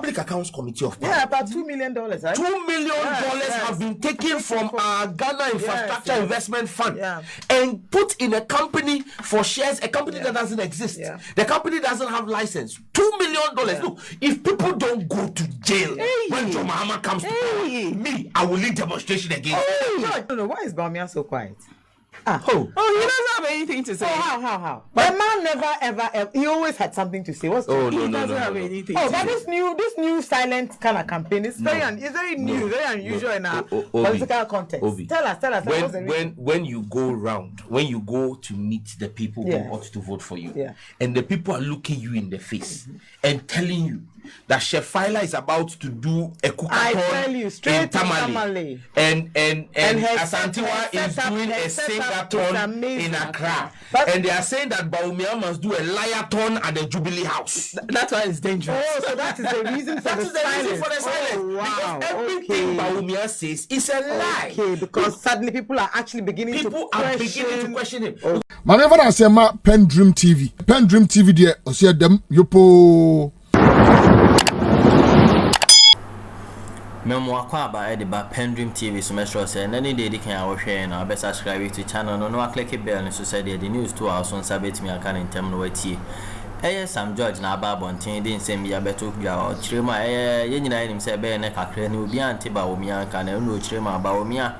Public Accounts Committee of Parliament. Yeah, about $2 million. Right? $2 million have been taken from our Ghana Infrastructure Investment Fund and put in a company for shares, a company that doesn't exist. The company doesn't have license. $2 million. Look, if people don't go to jail when John Mahama comes to power, me, I will lead demonstration against No, why is Bawumia so quiet? He doesn't have anything to say. How? But the man never ever, he always had something to say. He doesn't have anything to say. But this new silent kind of campaign is very new, very unusual in our political context. Tell us when you go round, when you go to meet the people who ought to vote for you, and the people are looking you in the face and telling you that Chef Fila is about to do a cookathon in Tamale, and Asantewa is doing a sing-a-thon in Accra, and they are saying that Bawumia must do a liathon at the Jubilee House. That's why it's dangerous. So that is the reason for the silence. Wow. Because everything Bawumia says is a lie. Okay, because suddenly people are actually beginning to question him. My name is PENDREAM TV. PENDREAM TV there, I see them yopo. Memo kwa ba e ba PENDREAM TV so metro say na ni dey kan awhwe na be subscribe to channel no click bell so say the news to our son sabet me aka in term no watie Sam George na aba bonten dey nsem ya beto bia o kirema ye nyina nim say be ne kakra ne obi ante Bawumia aka na no kirema Bawumia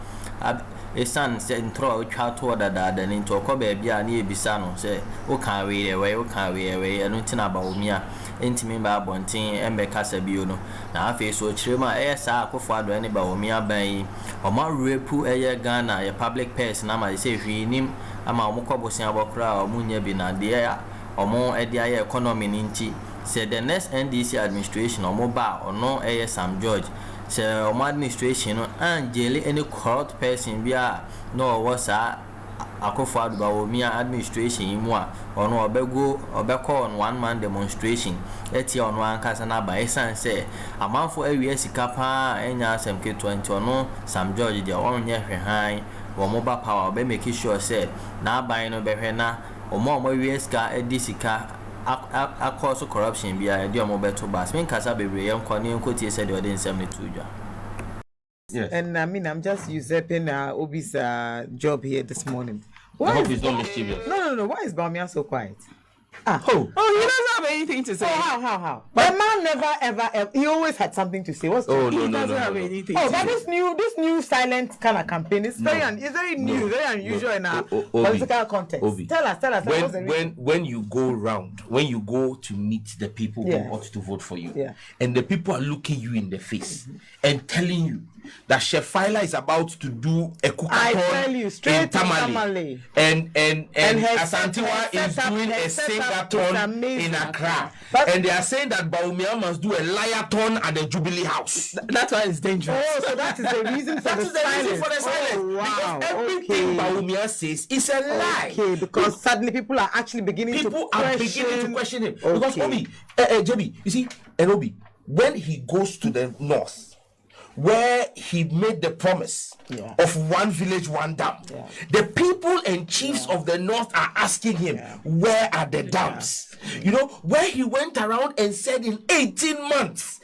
esan se ntro twa to dada ni nto ko ba bia na ebisa no say o kan we enu tina Bawumia entimi ba bonten embe kasa bio no na afi so kirema sa akofo ado ne Bawumia ban o ma repu Ghana ye public purse na ma say hwi nim ama o mkobosia abokra o munya bi na de omo edia economy ninti say the next NDC administration omo ba ono Sam George say omo administration no angeli any corrupt person bia no was akofo ado Bawumia administration imu a ono obeko on one man demonstration eti ono ankasa na ba esan say amanfo awie sika pa enya asem ke 20 ono Sam George de onye hwehan wo mobile power be make sure say na ban no behwe na omo wiesika edisika akoso corruption bia e de omo beto bas men kasa bebre yen kwani enkotie said the nsem ne tuja. Yes. And I mean, I'm just usurping Obi's job here this morning. I hope he's not mischievous. No. Why is Bawumia so quiet? He doesn't have anything to say. How? But the man never ever, he always had something to say. He doesn't have anything to say. But this new silent kind of campaign is very new, very unusual in our political context. Tell us. When you go round, when you go to meet the people who ought to vote for you, and the people are looking you in the face and telling you that Chef Fila is about to do a cookathon in Tamale, and Asantewa is doing a sing-a-thon in Accra, and they are saying that Bawumia must do a liathon at the Jubilee House. That's why it's dangerous. So that is the reason for the silence. Because everything Bawumia says is a lie. Okay, because suddenly people are actually beginning to question him. Because Obi, JB, you see, and Obi, when he goes to the north, where he made the promise of one village, one dam. The people and chiefs of the north are asking him, where are the dams? You know, where he went around and said in 18 months,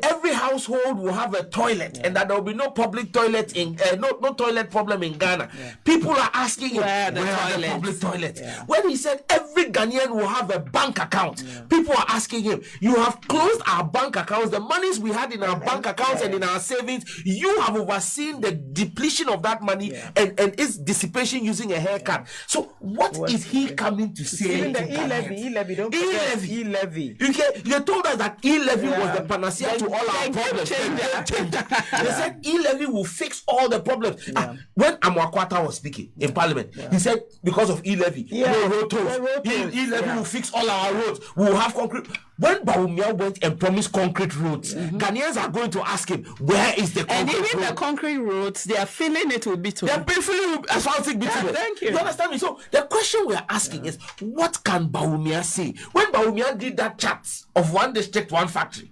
every household will have a toilet and that there will be no public toilet in no toilet problem in Ghana. People are asking him, where are the public toilets? When he said every Ghanaian will have a bank account, people are asking him, you have closed our bank accounts, the monies we had in our bank accounts and in our savings, you have overseen the depletion of that money and its dissipation using a haircut. So what is he coming to say? Even the e-levy, don't forget e-levy. You told us that e-levy was the panacea to all our problems. They said e-levy will fix all the problems. When Amwakwata was speaking in Parliament, he said because of e-levy, no road tolls. E-levy will fix all our roads. We will have concrete. When Bawumia went and promised concrete roads, Ghanaians are going to ask him, where is the concrete road? And even the concrete roads, they are filling it with bitumen. They are filling asphaltic bitumen. Thank you. You understand me? So the question we are asking is, what can Bawumia say? When Bawumia did that chart of one district, one factory,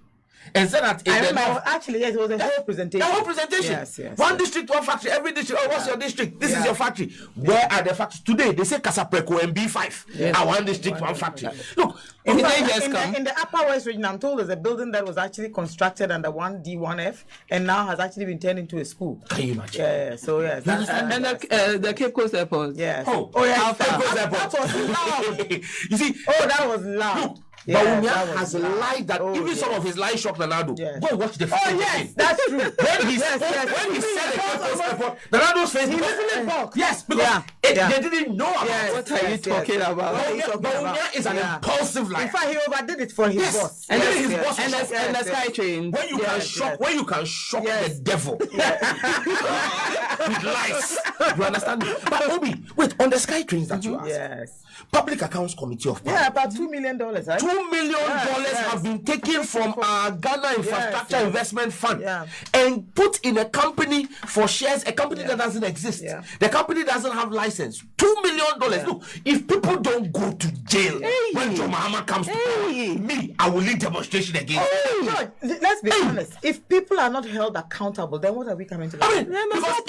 and said that in I the remember, north, actually, yes, it was a whole presentation. the whole presentation. Yes. One district, one factory. Every district. Oh, what's your district? This is your factory. Where are the factories today? They say Kasapreko and B5 are one district, one factory. Look, In the Upper West region, I'm told there's a building that was actually constructed under 1D, 1F, and now has actually been turned into a school. Can you imagine? Yeah, so yes. And the Cape Coast Airport. Yes. Oh, yeah. That was loud. You see, that was loud. Look, Yeah, Bawumia has lied that even some of his lies shocked Nanado. Yes. Go and watch the Oh yes, that's true. When he said the airport, Nanado's face, he listened to yes, because they didn't know about yes, it. What are you talking about? Bawumia is an impulsive liar. In fact, he overdid it for his boss. And his boss and the SkyTrain. When you can shock the devil with lies. You understand me? But Obi, wait, on the SkyTrains that you asked. Yes. Public Accounts Committee of Parliament. Yeah, about $2 million, right? $2 million have been taken from our Ghana Infrastructure Investment Fund and put in a company for shares, a company that doesn't exist. Yeah. The company doesn't have license. $2 million. Look, if people don't go to jail when John Mahama comes to power, me, I will lead demonstration against. George, let's be honest. If people are not held accountable, then what are we coming to? I mean, because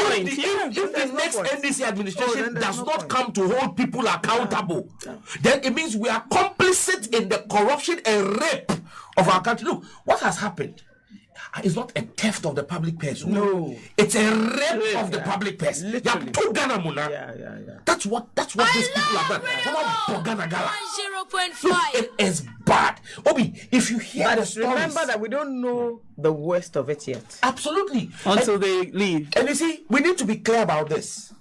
if the next NDC administration does not come to hold people accountable, then it means we are complicit in the corruption and rape of our country. Look, what has happened is not a theft of the public purse. No, it's a rape of the public purse. That's what these people have done. 0.5. It is bad. Obi, if you hear the stories, remember that we don't know the worst of it yet. Absolutely. Until they leave. And you see, we need to be clear about this.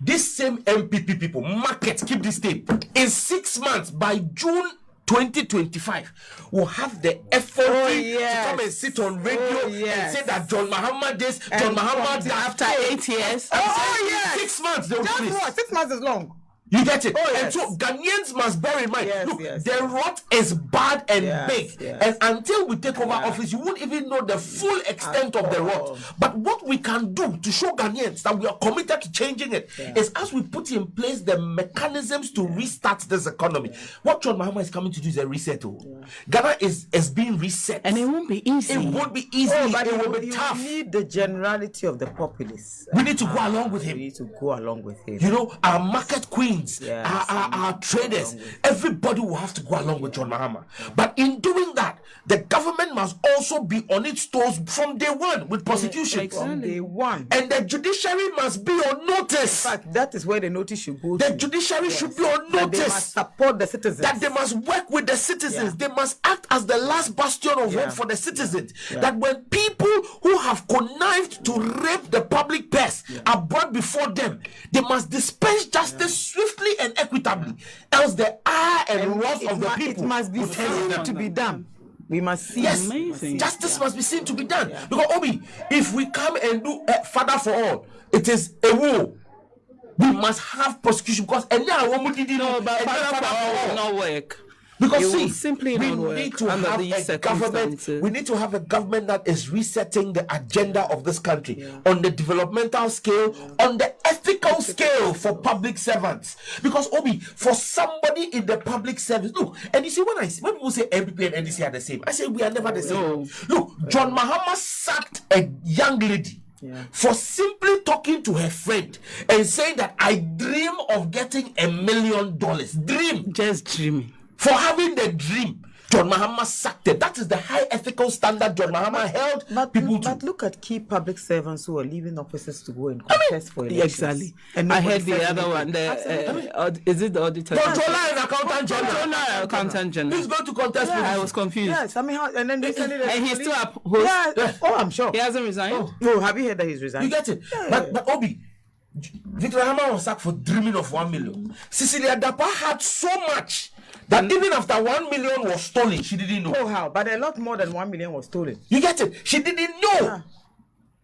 This same NPP people, market, keep this tape. In 6 months, by June 2025, will have the effort to come and sit on radio and say that John Mahama this, John Mahama that. After 8 years. 6 months, they will do this. What? 6 months is long. You get it? And so Ghanaians must bear in mind, look, the rot is bad and big. And until we take over office, you won't even know the full extent of the rot. But what we can do to show Ghanaians that we are committed to changing it is as we put in place the mechanisms to restart this economy. What John Mahama is coming to do is a reset. Ghana is being reset. And it won't be easy. It won't be easy. But it will be tough. We need the generality of the populace. We need to go along with him. We need to go along with him. You know, our market queens, our traders, everybody will have to go along with John Mahama. But in doing that, the government must also be on its toes from day one with prosecution. From day one. And the judiciary must be on notice. In fact, that is where the notice should go. The judiciary should be on notice. That they must support the citizens. That they must work with the citizens. They must act as the last bastion of hope for the citizens. That when people who have connived to rape the public purse are brought before them, they must dispense justice swiftly and equitably. Else the ire and wrath of the people it must be seen to be done. We must see. Yes, justice must be seen to be done. Because Obi, if we come and do father for all, it is a war. We must have prosecution because and now what we did but father for all will not work. Because see, simply we need to have a government. We need to have a government that is resetting the agenda of this country on the developmental scale, on the ethical scale for public servants. Because Obi, for somebody in the public service, look, and you see when people say NPP and NDC are the same, I say we are never the same. Look, John Mahama sacked a young lady. For simply talking to her friend and saying that I dream of getting $1 million. Just dreaming. For having the dream, John Mahama sacked it. That is the high ethical standard John Mahama held people to. But look at key public servants who are leaving offices to go and contest for elections. Exactly. And I heard the other one. Is it the auditor? Controller and accountant general. Controller and accountant general. Who's going to contest? I was confused. Yes, I mean, and then recently, and he's still up. Oh, I'm sure He hasn't resigned. Oh, have you heard that he's resigned? You get it? But Obi, Victor Hammer was sacked for dreaming of 1 million. Cecilia Dapa had so much that even after 1 million was stolen, she didn't know. Oh, how? But a lot more than 1 million was stolen. You get it? She didn't know.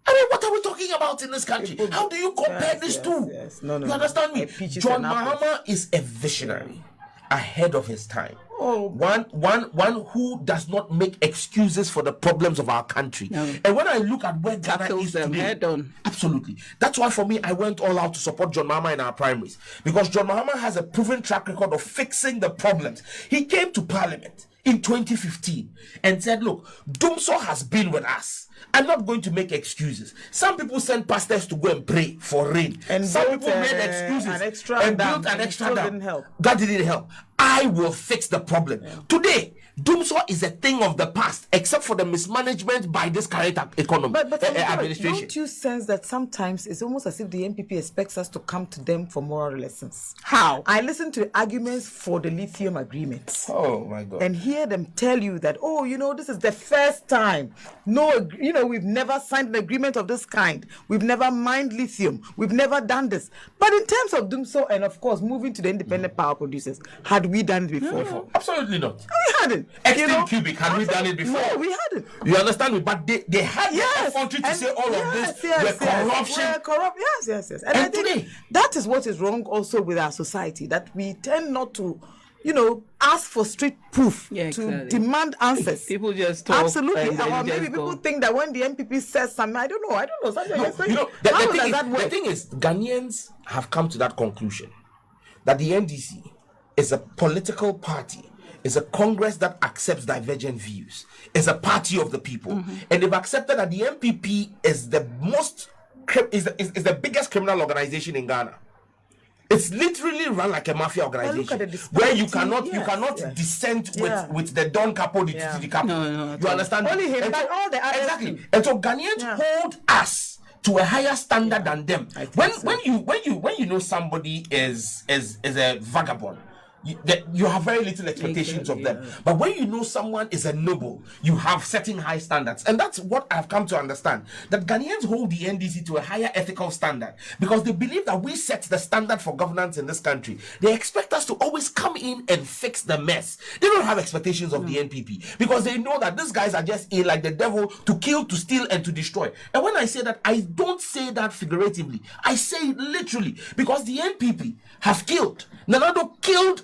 I mean, what are we talking about in this country? How do you compare these two? No, you understand me? John Mahama is a visionary ahead of his time. One who does not make excuses for the problems of our country. And when I look at where Ghana is today, absolutely. That's why for me, I went all out to support John Mahama in our primaries. Because John Mahama has a proven track record of fixing the problems. He came to Parliament. in 2015 and said, look, Dumso has been with us. I'm not going to make excuses. Some people sent pastors to go and pray for rain. And some people made excuses and built an extra dam. That didn't help. I will fix the problem. Today, Dumso is a thing of the past, except for the mismanagement by this current administration. Don't you sense that sometimes it's almost as if the NPP expects us to come to them for moral lessons? How? I listen to the arguments for the lithium agreements. Oh my God. And hear them tell you that, oh, this is the first time. No, we've never signed an agreement of this kind. We've never mined lithium. We've never done this. But in terms of Dumso and, of course, moving to the independent power producers, had we done it before? No, absolutely not. We hadn't. Cubic, had we done it before? No, we hadn't. You understand me? But they had the effrontery to say all of this were corruption. We're corrupt. Yes. And I think that is what is wrong also with our society, that we tend not to, ask for street proof, to demand answers. People just talk. Absolutely. Or maybe people think that when the NPP says something, I don't know. The thing is, Ghanaians have come to that conclusion that the NDC is a political party, is a Congress that accepts divergent views, is a party of the people, and they've accepted that the NPP is the the biggest criminal organization in Ghana. It's literally run like a mafia organization where you cannot dissent with the Don Capo, the Capo. No, you understand? Only him, but all the others. Exactly. And so Ghanaians hold us to a higher standard than them. When you know somebody is a vagabond, you have very little expectations of them. But when you know someone is a noble, you have certain high standards. And that's what I've come to understand, that Ghanaians hold the NDC to a higher ethical standard because they believe that we set the standard for governance in this country. They expect us to always come in and fix the mess. They don't have expectations of the NPP because they know that these guys are just in like the devil, to kill, to steal, and to destroy. And when I say that, I don't say that figuratively. I say it literally, because the NPP have killed. Nanado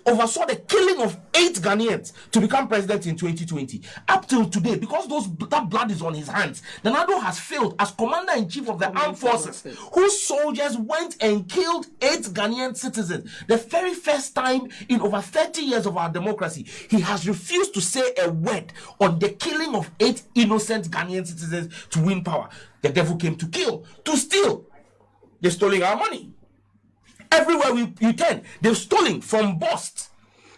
oversaw the killing of 8 Ghanaians to become president in 2020. Up till today, because that blood is on his hands, Nanado has failed as commander-in-chief of the armed forces, whose soldiers went and killed 8 Ghanaian citizens. The very first time in over 30 years of our democracy, he has refused to say a word on the killing of 8 innocent Ghanaian citizens to win power. The devil came to kill, to steal. They're stealing our money. Everywhere you turn, they've stolen from Bust.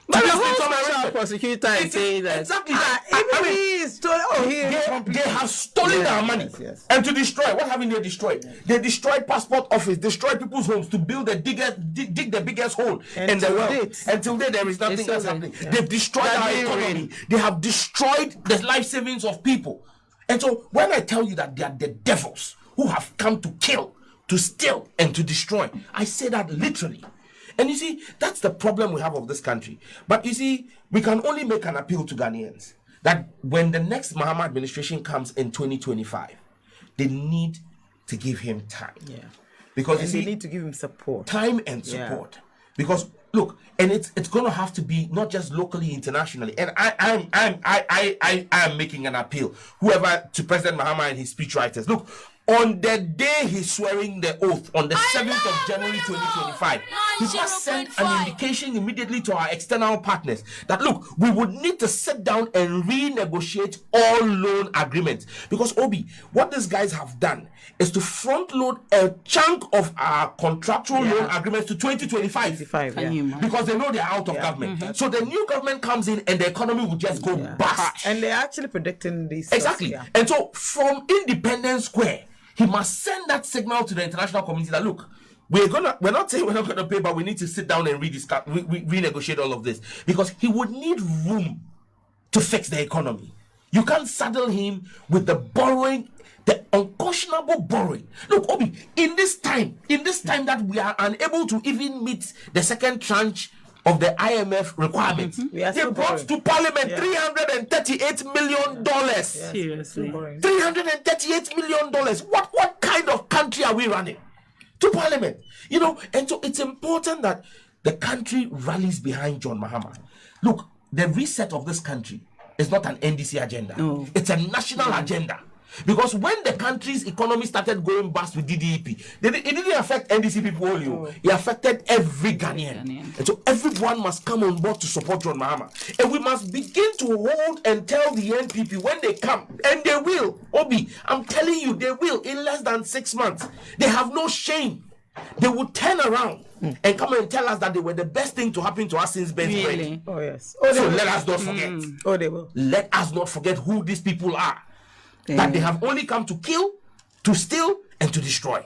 But the whole prosecutor is saying that. Exactly. They have stolen our money. Yes. And to destroy, what haven't they destroyed? They destroyed passport office, destroyed people's homes to build dig the biggest hole in the world. Until then, there is nothing that's happening. Yeah. They've destroyed our economy. They have destroyed the life savings of people. And so when I tell you that they are the devils who have come to kill, to steal, and to destroy, I say that literally. And you see, that's the problem we have of this country. But you see, we can only make an appeal to Ghanaians that when the next Mahama administration comes in 2025, they need to give him time. Yeah. Because they need to give him support. Time and support. Yeah. Because look, and it's going to have to be not just locally, internationally. And I am making an appeal, whoever, to President Mahama and his speechwriters. Look, on the day he's swearing the oath, on the 7th of January 2025, he must send an indication immediately to our external partners that, look, we would need to sit down and renegotiate all loan agreements. Because, Obi, what these guys have done is to front load a chunk of our contractual loan agreements to 2025. Because they know they're out of government. Mm-hmm. So the new government comes in and the economy will just go bust. And they're actually predicting this. Exactly. Stuff, And so from Independence Square, he must send that signal to the international community that, look, we're not saying we're not gonna pay, but we need to sit down and renegotiate all of this, because he would need room to fix the economy. You can't saddle him with the borrowing, the unconscionable borrowing. Look, Obi, in this time that we are unable to even meet the second tranche of the IMF requirements, they brought to Parliament $338 million. Seriously, $338 million. What kind of country are we running? To Parliament, and so it's important that the country rallies behind John Mahama. Look, the reset of this country is not an NDC agenda. No. It's a national agenda. Because when the country's economy started going bust with DDEP, it didn't affect NDC people only. It affected every Ghanaian. And so everyone must come on board to support John Mahama. And we must begin to hold and tell the NPP when they come, and they will. Obi, I'm telling you, they will in less than 6 months. They have no shame. They will turn around and come and tell us that they were the best thing to happen to us since Ben's really? Oh yes. So let us not forget. Oh, they will. Let us not forget who these people are. That they have only come to kill, to steal, and to destroy.